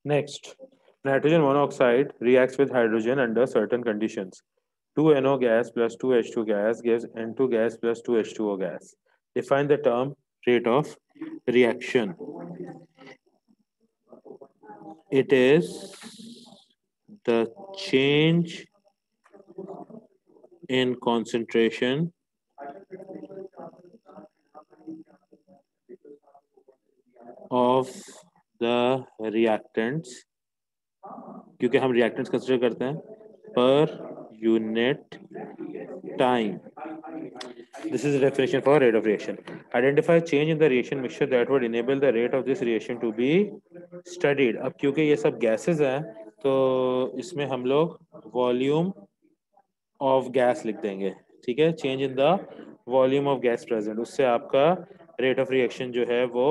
Next, nitrogen monoxide reacts with hydrogen under certain conditions. 2NO gas plus 2H2 gas gives N2 gas plus 2H2O gas. Define the term rate of reaction. It is the change in concentration of the reactants, क्योंकि हम reactants consider करते हैं, per unit time. This is a definition for rate of reaction. Identify change in the reaction mixture that would enable the rate of this reaction to be studied. अब क्योंकि ये सब gases हैं, तो इसमें हम लोग volume of gas लिख देंगे. ठीक है, change in the volume of gas present, उससे आपका rate of reaction जो है वो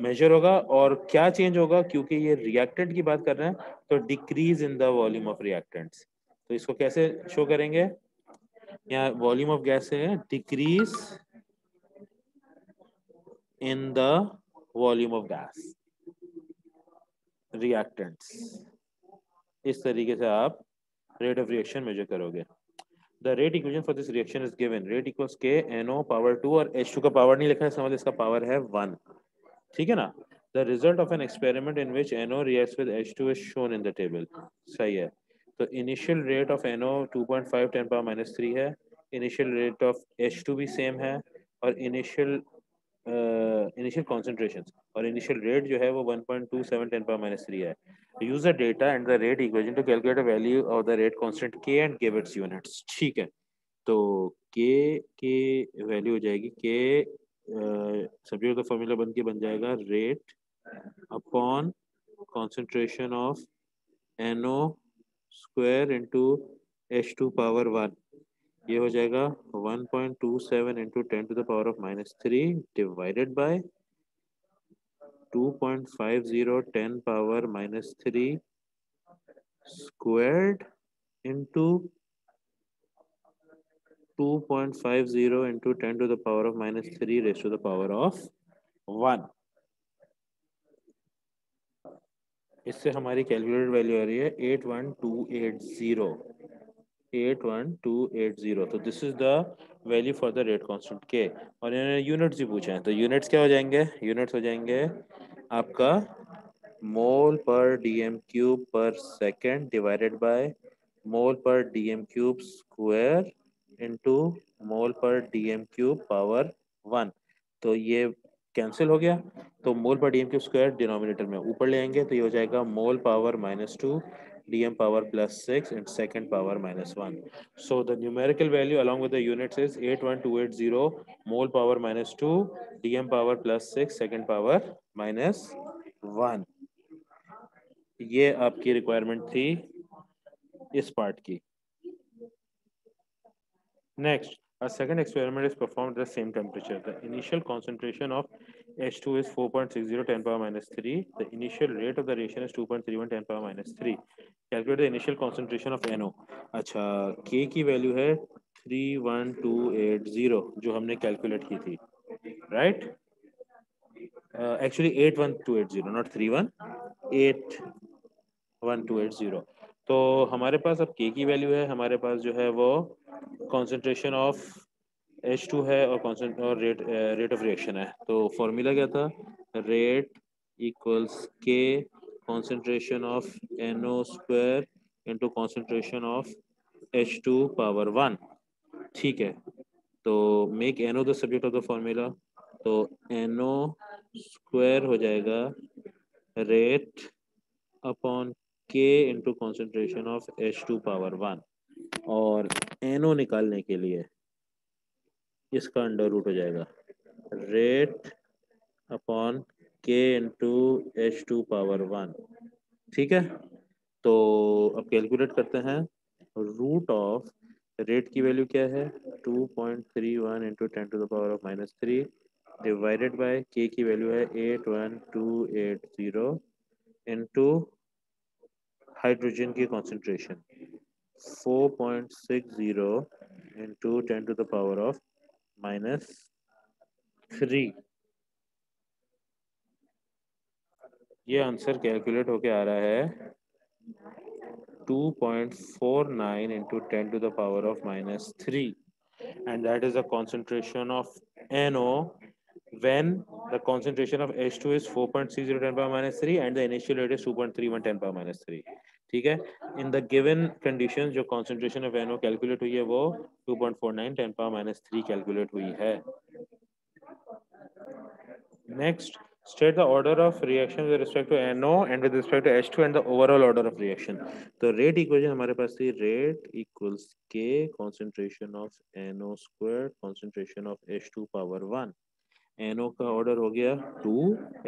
मेजर होगा. और क्या चेंज होगा, क्योंकि ये रिएक्टेंट की बात कर रहे हैं, तो decrease in the volume of reactants. तो इसको कैसे शो करेंगे? यहाँ वॉल्यूम ऑफ गैस है, decrease in the volume of gas reactants. इस तरीके से आप रेट ऑफ रिएक्शन मेजर करोगे. The rate equation for this reaction is given. Rate equals के NO पावर 2 और H2 का पावर नहीं लिखा है, समझ इसका पावर है 1. ठीक है ना. The result of an experiment in which NO reacts with H2 is shown in the table. सही है. तो initial rate of NO 2.5 10 power -3 है. इनिशियल रेट ऑफ H2 भी सेम है. और इनिशियल कॉन्सेंट्रेशन और इनिशियल रेट जो है वो 1.27 10 पावर -3 है. Use the data and the rate equation two calculate the value of the rate constant K and give its units. ठीक है. तो K की वैल्यू हो जाएगी K, सब्जेक्ट का फॉर्मूला बन जाएगा rate upon concentration of NO square into H2 power 1. ये हो जाएगा 1.27 into 10 to the power of -3 divided by 2.50 10 power -3 squared into 2.50 into 10 to the power of -3 raised to the power of 1. इससे हमारी calculated value आ रही है 81280. 81280. तो this is the value for the rate constant K. और इन्होंने units भी पूछे हैं, तो यूनिट्स क्या हो जाएंगे? यूनिट्स हो जाएंगे आपका मोल पर DM क्यूब पर सेकेंड डिवाइडेड बाय मोल पर DM क्यूब स्क्वायर इंटू मोल पर DM क्यूब पावर 1. तो ये कैंसिल हो गया, तो मोल पर DM क्यूब स्क्वायर डिनोमिनेटर में ऊपर ले आएंगे, तो ये हो जाएगा मोल power -2 DM power +6 and second power -1. So the numerical value along with the units is 81280 mole power -2 DM power +6 second power -1. ये आपकी रिक्वायरमेंट थी इस पार्ट की. Next, a second experiment is performed at the same temperature. The initial concentration of H2 is 4.60 10 power -3. The initial rate of the reaction is 2.31 10 power -3. Calculate the initial concentration of NO. अच्छा, K की value है 31280 जो हमने calculate की थी, right? Actually 81280, not 31, 81280. तो हमारे पास अब K की वैल्यू है, हमारे पास जो है वो कॉन्सेंट्रेशन ऑफ H2 है और रेट ऑफ रिएक्शन है. तो फॉर्मूला क्या था? Rate equals K concentration of NO square into concentration of H2 power 1. ठीक है. तो make NO the subject of the formula. तो NO स्क्वायर हो जाएगा rate upon K into concentration of H2 power 1. और NO निकालने के लिए इसका अंडर रूट हो जाएगा rate upon K into H2 power 1. ठीक है. तो अब कैलकुलेट करते हैं. रूट ऑफ रेट की वैल्यू क्या है? 2.31 into 10 to the power of -3 divided by K की वैल्यू है 81280 इंटू हाइड्रोजन की concentration 4.60 into 10 to the power of -3. ये आंसर कैलकुलेट होके आ रहा है 2.49 into 10 to the power of -3, and that is the concentration of NO when the concentration of H2 is 4.30 10 power -3 and the initial rate is 2.31 10 power -3. ठीक है, in the given condition जो concentration of NO calculate हुई है वो 2.49 10 power -3 calculate हुई है। Next, state the order of reaction with respect to NO and with respect to H2 and the overall order of reaction। तो rate equation हमारे पास थी, rate equals K concentration of NO square concentration of H2 power 1। NO का order हो गया 2,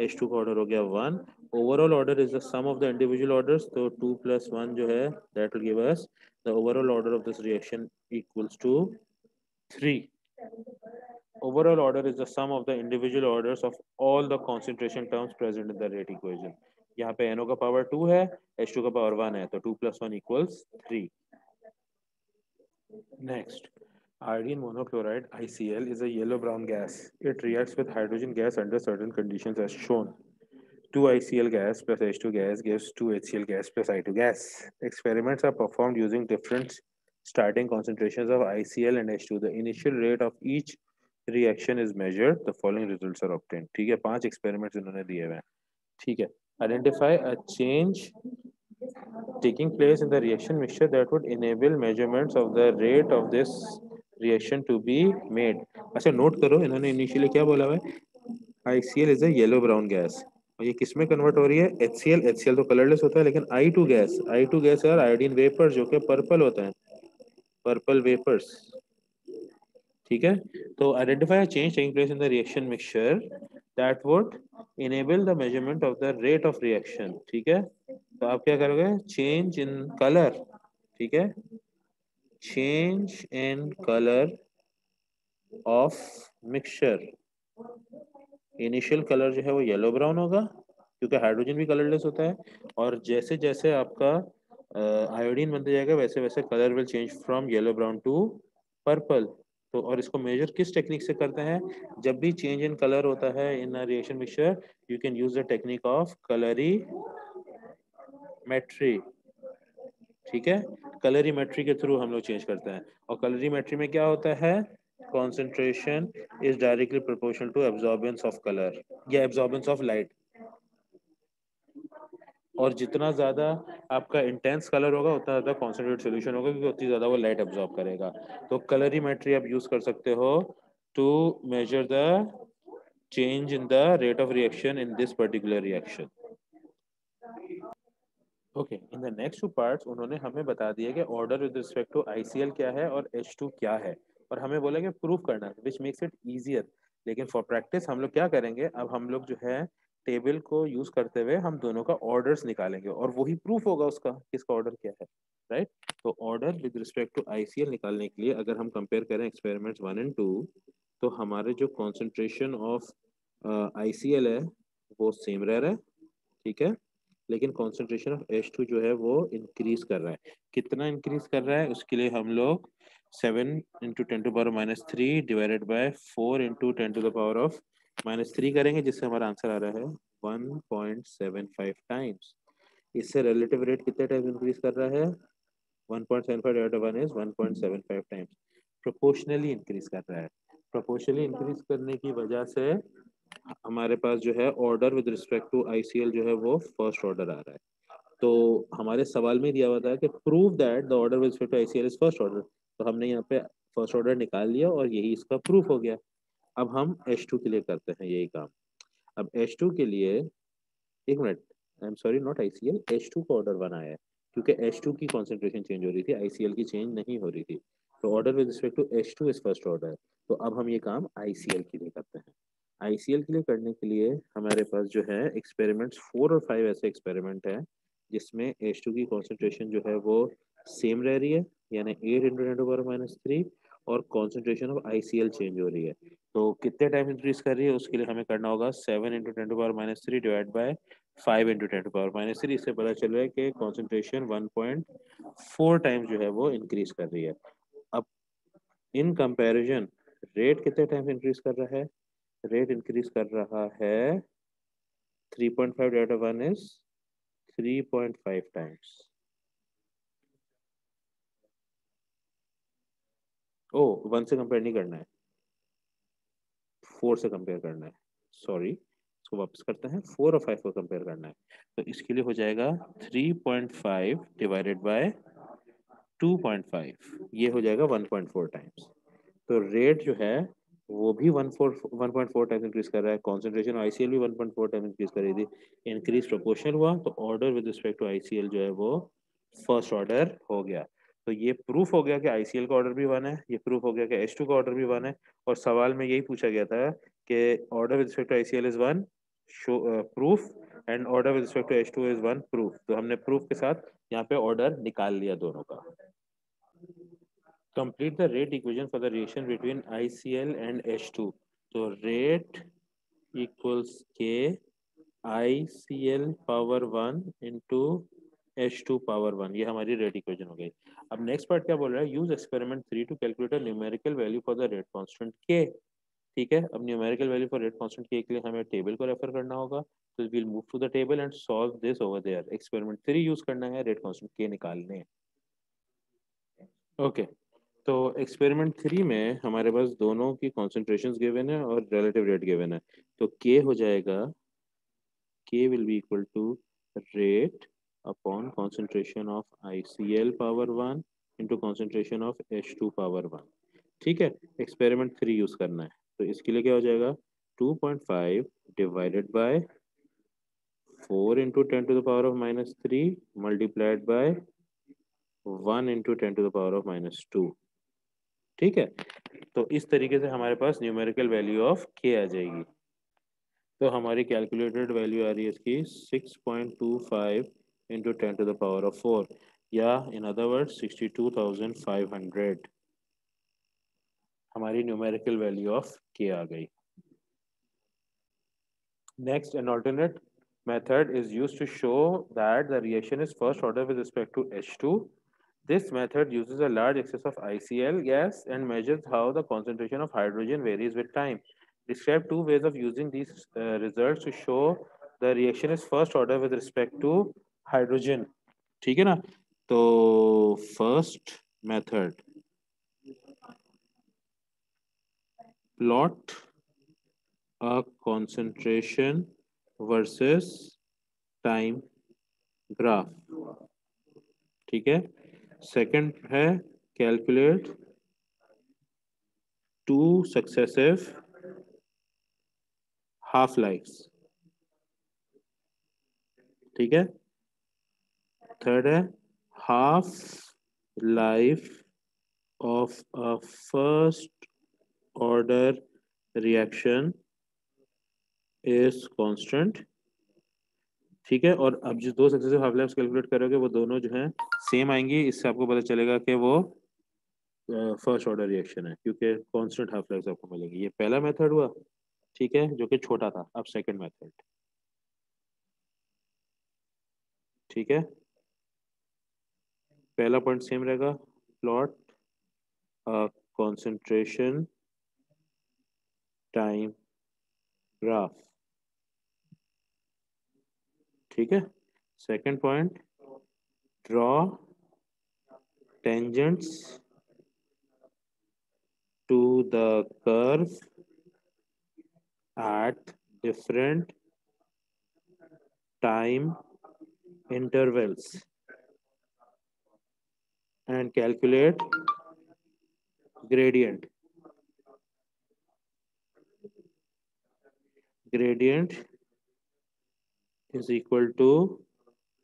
H2 का order हो गया 1। Overall order is the sum of the individual orders, तो 2 + 1 जो है that will give us the overall order of this reaction equals to 3। Overall order is the sum of the individual orders of all the concentration terms present in the rate equation। यहाँ पे NO का power 2 है, H2 का power 1 है, तो 2 + 1 = 3। Next, iodine monochloride ICl is a yellow-brown gas. It reacts with hydrogen gas under certain conditions as shown. 2 ICl gas plus H2 gas gives 2 HCl gas plus I2 gas. Experiments are performed using different starting concentrations of ICl and H2. The initial rate of each reaction is measured. The following results are obtained। ठीक है, 5 experiments इन्होंने दिए हुए हैं। ठीक है, identify a change taking place in the reaction mixture that would enable measurements of the rate of this reaction to be made। अच्छा note करो, इन्होंने इनिशियली क्या बोला हुआ है, ICl is a yellow brown gas, और ये किस में कन्वर्ट हो रही है, HCl तो कलरलेस होता है, लेकिन I2 गैस है और आयोडीन वेपर जो कि पर्पल होता है, पर्पल वेपर्स। ठीक है, तो identify change taking place in the reaction mixture that would enable the measurement of the rate of reaction. ठीक है, तो आप क्या करोगे, चेंज इन कलर। ठीक है, change in colour of mixture, initial colour जो है वो येलो ब्राउन होगा क्योंकि हाइड्रोजन भी कलरलेस होता है, और जैसे जैसे आपका आयोडीन बनते जाएगा वैसे वैसे colour will change from yellow brown to purple. तो और इसको मेजर किस टेक्निक से करते हैं, जब भी चेंज इन कलर होता है in reaction mixture you can use the technique of colorimetry. ठीक है, कलरीमेट्री के थ्रू हम लोग चेंज करते हैं, और कलरीमेट्री में क्या होता है, concentration is directly proportional to absorbance of color या absorbance of light। और जितना ज्यादा आपका इंटेंस कलर होगा उतना ज्यादा कॉन्सेंट्रेटेड सॉल्यूशन होगा क्योंकि उतनी ज्यादा वो लाइट एब्जॉर्ब करेगा। तो कलरीमेट्री आप यूज कर सकते हो to measure the change in the rate of reaction in this particular reaction. Okay, in the next two parts उन्होंने हमें बता दिया कि order with respect to ICl क्या है और H2 क्या है, और हमें बोला कि प्रूफ करना है, विच मेक्स इट इजियर। लेकिन फॉर प्रैक्टिस हम लोग क्या करेंगे, अब हम लोग जो है टेबल को यूज करते हुए हम दोनों का ऑर्डर्स निकालेंगे और वही प्रूफ होगा उसका किसका ऑर्डर क्या है, राइट। तो order with respect to ICl निकालने के लिए अगर हम कंपेयर करें एक्सपेरिमेंट्स 1 एंड 2, तो हमारे जो कॉन्सेंट्रेशन ऑफ ICl है वो सेम रह रहा है। ठीक है, लेकिन कॉन्सेंट्रेशन ऑफ H2 जो है वो इंक्रीज कर रहा है। कितना इंक्रीज कर रहा है, उसके लिए हम लोग 7 × 10⁻³ डिवाइडेड बाय 4 × 10⁻³ करेंगे, जिससे हमारा आंसर आ रहा है 1.75 टाइम्स। इससे रिलेटिव रेट कितने टाइम्स इंक्रीज कर रहा है, 1.75 divided by 1 is 1.75 times. Proportionally increase कर रहा है। प्रोपोर्शनली इंक्रीज करने की वजह से हमारे पास जो है order with respect to ICl जो है वो फर्स्ट ऑर्डर आ रहा है। तो हमारे सवाल में दिया हुआ था कि prove that the order with respect to ICl is first order, तो हमने यहाँ पे फर्स्ट ऑर्डर निकाल लिया और यही इसका प्रूफ हो गया। अब हम H2 के लिए करते हैं यही काम। अब H2 के लिए, एक minute, I am sorry, not ICl, H2 का ऑर्डर 1 आया है क्योंकि H2 की कॉन्सेंट्रेशन चेंज हो रही थी, ICl की चेंज नहीं हो रही थी। तो order with respect to H2 is first order. तो अब हम ये काम ICl के लिए करते हैं। ICl के लिए करने के लिए हमारे पास जो है एक्सपेरिमेंट्स 4 और 5 ऐसे एक्सपेरिमेंट है जिसमें H2 की कॉन्सेंट्रेशन जो है वो सेम रह रही है, यानी 8 × 10⁻³ और कॉन्सेंट्रेशन ऑफ ICl चेंज हो रही है। तो कितने टाइम इंक्रीज कर रही है, उसके लिए हमें करना होगा 7 × 10⁻³ डिवाइड बाय 5 × 10⁻³। इससे पता चल रहा है कि कॉन्सेंट्रेशन 1.4 टाइम्स जो है वो इंक्रीज कर रही है। अब इन कंपैरिजन रेट कितने टाइम इंक्रीज कर रहा है, रेट इंक्रीज कर रहा है 3.5 divided by 1 is 3.5 times. ओ 1 से कंपेयर नहीं करना है, 4 से कंपेयर करना है, सॉरी, इसको वापस करते हैं, 4 और 5 को कंपेयर करना है। तो इसके लिए हो जाएगा 3.5 डिवाइडेड बाय 2.5, ये हो जाएगा 1.4 टाइम्स। तो रेट जो है वो भी 1.4 टाइम्स इंक्रीज कर रहा है, कॉन्सेंट्रेशन आईसीएल भी 1.4 टाइम्स इंक्रीज कर रही थी, इंक्रीज प्रोपोर्शनल हुआ, तो order with respect to ICl जो है वो फर्स्ट ऑर्डर हो गया। तो ये प्रूफ हो गया कि आईसीएल का ऑर्डर भी 1 है, ये प्रूफ हो गया कि एच टू का ऑर्डर भी 1 है, और सवाल में यही पूछा गया था कि order with respect to ICl is 1, show proof, and order with respect to H two is 1 proof. तो हमने प्रूफ के साथ यहाँ पे ऑर्डर निकाल लिया दोनों का। Complete the rate equation for the reaction between ICl and H2. तो rate equals K ICl power 1 into H2 power 1, ये हमारी रेट इक्वेशन हो गई। अब नेक्स्ट पार्ट क्या बोल रहा है, use experiment 3 to calculate a numerical value for the rate constant K। ठीक है, अब numerical value for rate constant K के लिए हमें टेबल को रेफर करना होगा, तो will move to the table and solve this over there. Experiment 3 use करना है रेट कांस्टेंट K निकालने। ओके, तो एक्सपेरिमेंट 3 में हमारे पास दोनों की कॉन्सेंट्रेशंस गिवन है और रिलेटिव रेट गिवन है। तो के हो जाएगा, K will be equal to rate upon concentration of ICl power 1 into concentration of H2 power 1। ठीक है, एक्सपेरिमेंट 3 यूज करना है, तो इसके लिए क्या हो जाएगा, 2.5 divided by 4 into 10⁻³ multiplied by 1 into 10⁻²। ठीक है, तो इस तरीके से हमारे पास न्यूमेरिकल वैल्यू ऑफ के आ जाएगी। तो हमारी कैलकुलेटेड वैल्यू आ रही है इसकी 6.25 इंटू 10⁻⁴, या इन अदर वर्ड 62,500 हमारी न्यूमेरिकल वैल्यू ऑफ के आ गई। Next, an alternate method is used to show that the reaction is first order with respect to H2. This method uses a large excess of ICl gas and measures how the concentration of hydrogen varies with time. Describe two ways of using these results to show the reaction is first order with respect to hydrogen. ठीक है ना, तो first method, plot a concentration versus time graph. ठीक है, second है calculate two successive half lifes. ठीक है, third है half life of a first order reaction is constant. ठीक है, और अब जो दो सक्सेसिव हाफ लाइफ कैलकुलेट करोगे वो दोनों जो है सेम आएंगी, इससे आपको पता चलेगा कि वो फर्स्ट ऑर्डर रिएक्शन है, क्योंकि कांस्टेंट हाफ लाइफ आपको मिलेगी। ये पहला मेथड हुआ, ठीक है, जो कि छोटा था। अब सेकंड मेथड, ठीक है, पहला पॉइंट सेम रहेगा, प्लॉट कंसंट्रेशन टाइम ग्राफ। ठीक है, second point, draw tangents to the curve at different time intervals and calculate gradient. Gradient is equal to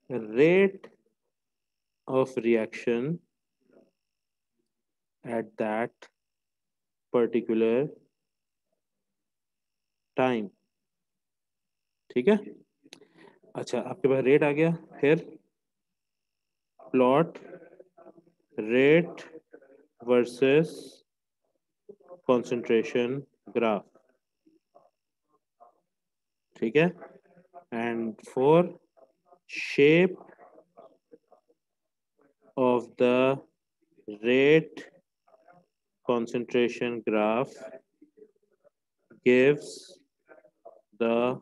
rate of reaction at that particular time. ठीक है, अच्छा आपके पास rate आ गया, फिर plot rate versus concentration graph. ठीक है, and for shape of the rate concentration graph gives the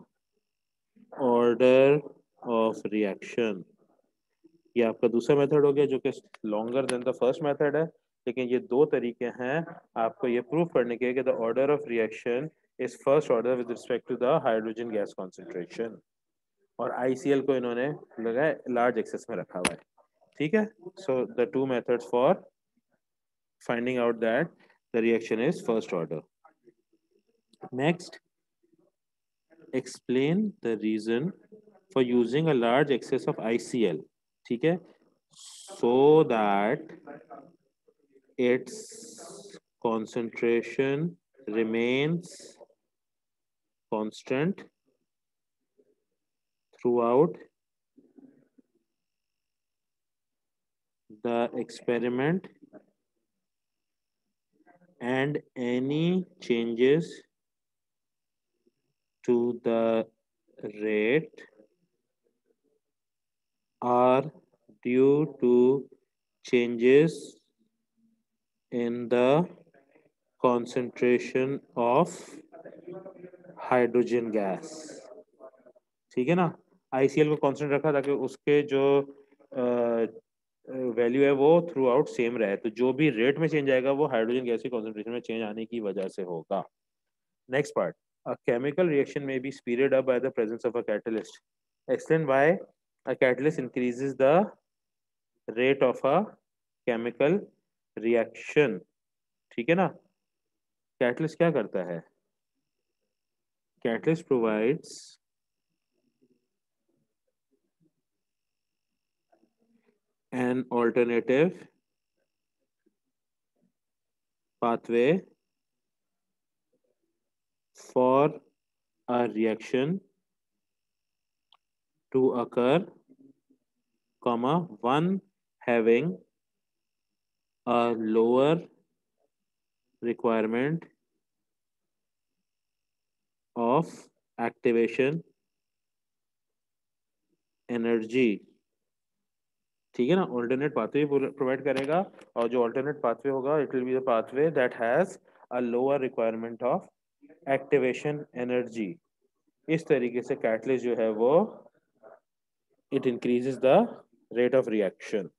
order of reaction. ये आपका दूसरा मेथड हो गया जो कि longer than the first method है, लेकिन ये दो तरीके हैं आपको ये प्रूव करने के कि the order of reaction is first order with respect to the hydrogen gas concentration. और आईसीएल को इन्होंने लगाए लार्ज एक्सेस में रखा हुआ है। ठीक है, so the two methods for finding out that the reaction is first order. Next, explain the reason for using a large excess of ICL. ठीक है, so that its concentration remains constant throughout the experiment and any changes to the rate are due to changes in the concentration of hydrogen gas. ठीक है ना, ICL को constant रखा ताकि उसके जो वैल्यू है वो थ्रू आउट सेम रहे, तो जो भी रेट में चेंज आएगा वो हाइड्रोजन गैस की कॉन्सेंट्रेशन में चेंज आने की वजह से होगा। Next part, a chemical reaction may be speeded up by the presence of a catalyst. Explain why a catalyst increases the rate of a chemical reaction. ठीक है ना, कैटलिस्ट क्या करता है? Catalyst provides an alternative pathway for a reaction to occur, comma, one having a lower requirement of activation energy. ठीक है ना, alternate pathway provide करेगा, और जो ऑल्टरनेट पाथवे होगा it will be the pathway that has a lower requirement of activation energy. इस तरीके से कैटलिस्ट जो है वो it increases the rate of reaction.